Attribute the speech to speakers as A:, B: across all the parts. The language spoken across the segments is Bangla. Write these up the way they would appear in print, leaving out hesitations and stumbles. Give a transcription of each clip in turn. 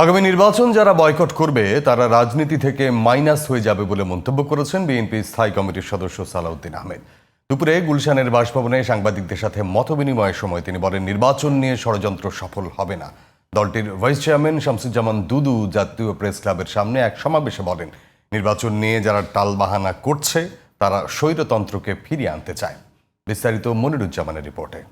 A: আগামী নির্বাচন যারা বয়কট করবে তারা রাজনীতি থেকে মাইনাস হয়ে যাবে বলে মন্তব্য করেছেন বিএনপি স্থায়ী কমিটির সদস্য সালাউদ্দিন আহমেদ। দুপুরে গুলশানের বাসভবনে সাংবাদিকদের সাথে মতবিনিময়ের সময় তিনি বলেন, নির্বাচন নিয়ে ষড়যন্ত্র সফল হবে না। দলটির ভাইস চেয়ারম্যান শামসুজ্জামান দুদু জাতীয় প্রেস ক্লাবের সামনে এক সমাবেশে বলেন, নির্বাচন নিয়ে যারা টালবাহানা করছে তারা স্বৈরতন্ত্রকে ফিরিয়ে আনতে চায়। বিস্তারিত মনিরুজ্জামানের রিপোর্টে।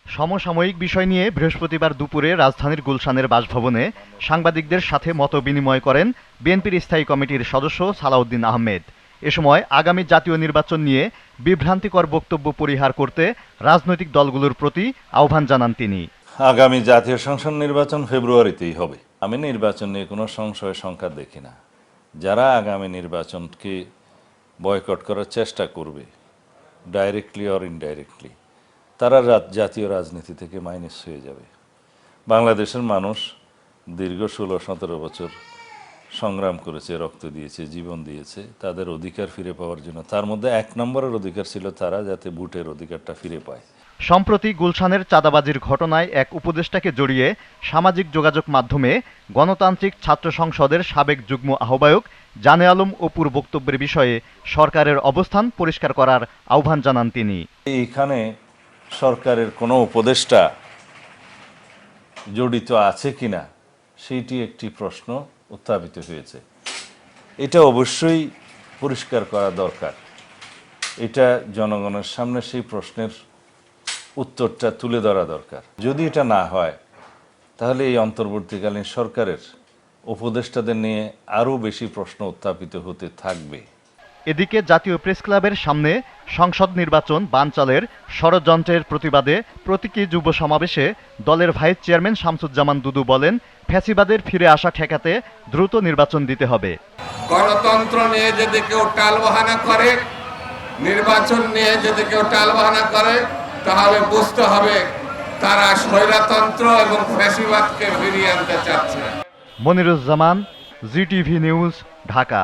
B: সমসাময়িক বিষয় নিয়ে বৃহস্পতিবার দুপুরে রাজধানীর গুলশানের বাসভবনে সাংবাদিকদের সাথে মতবিনিময় করেন বিএনপির স্থায়ী কমিটির সদস্য সালাউদ্দিন আহমেদ। এ সময় আগামী জাতীয় নির্বাচন নিয়ে বিভ্রান্তিকর বক্তব্য পরিহার করতে রাজনৈতিক দলগুলোর প্রতি আহ্বান জানান তিনি।
C: আগামী জাতীয় সংসদ নির্বাচন ফেব্রুয়ারিতেই হবে। আমি নির্বাচন নিয়ে কোনো সংশয় সংখ্যা দেখি না। যারা আগামী নির্বাচনকে বয়কট করার চেষ্টা করবে, ডাইরেক্টলি অর ইনডাইরেক্টলি, তারা জাতীয় রাজনীতি থেকে মাইনাস হয়ে যাবে। বাংলাদেশের মানুষ দীর্ঘ 16-17 বছর সংগ্রাম করেছে, রক্ত দিয়েছে, জীবন দিয়েছে তাদের অধিকার ফিরে পাওয়ার জন্য। তার মধ্যে 1 নম্বরের অধিকার ছিল তারা যাতে ভোটের অধিকারটা ফিরে পায়।
B: সম্প্রতি গুলশানের চাঁদাবাজির ঘটনায় এক উপদেষ্টাকে জড়িয়ে সামাজিক যোগাযোগ মাধ্যমে গণতান্ত্রিক ছাত্র সংসদের সাবেক যুগ্ম আহ্বায়ক জানে আলম অপুর বক্তব্যের বিষয়ে সরকারের অবস্থান পরিষ্কার করার আহ্বান জানান তিনি।
C: এইখানে সরকারের কোনো উপদেষ্টা জড়িত আছে কিনা সেইটি একটি প্রশ্ন উত্থাপিত হয়েছে। এটা অবশ্যই পরিষ্কার করা দরকার। এটা জনগণের সামনে সেই প্রশ্নের উত্তরটা তুলে ধরা দরকার। যদি এটা না হয় তাহলে এই অন্তর্বর্তীকালীন সরকারের উপদেষ্টাদের নিয়ে আরও বেশি প্রশ্ন উত্থাপিত হতে থাকবে।
B: এদিকে জাতীয় প্রেস ক্লাবের সামনে সংসদ নির্বাচন বানচালের ষড়যন্ত্রের প্রতিবাদে প্রতীকী যুব সমাবেশে দলের ভাইস চেয়ারম্যান শামসুজ্জামান দুদু বলেন, ফ্যাসিবাদের ফিরে আসা ঠেকাতে দ্রুত নির্বাচন দিতে হবে।
D: গণতন্ত্র নিয়ে যদি কেউ টালবাহানা করে, নির্বাচন নিয়ে যদি কেউ টালবাহানা করে, তাহলে বুঝতে হবে তারা স্বৈরতন্ত্র এবং ফ্যাসিবাদকে ফিরিয়ে আনতে চাচ্ছে।
B: Moniruzzaman, GTV news, Dhaka.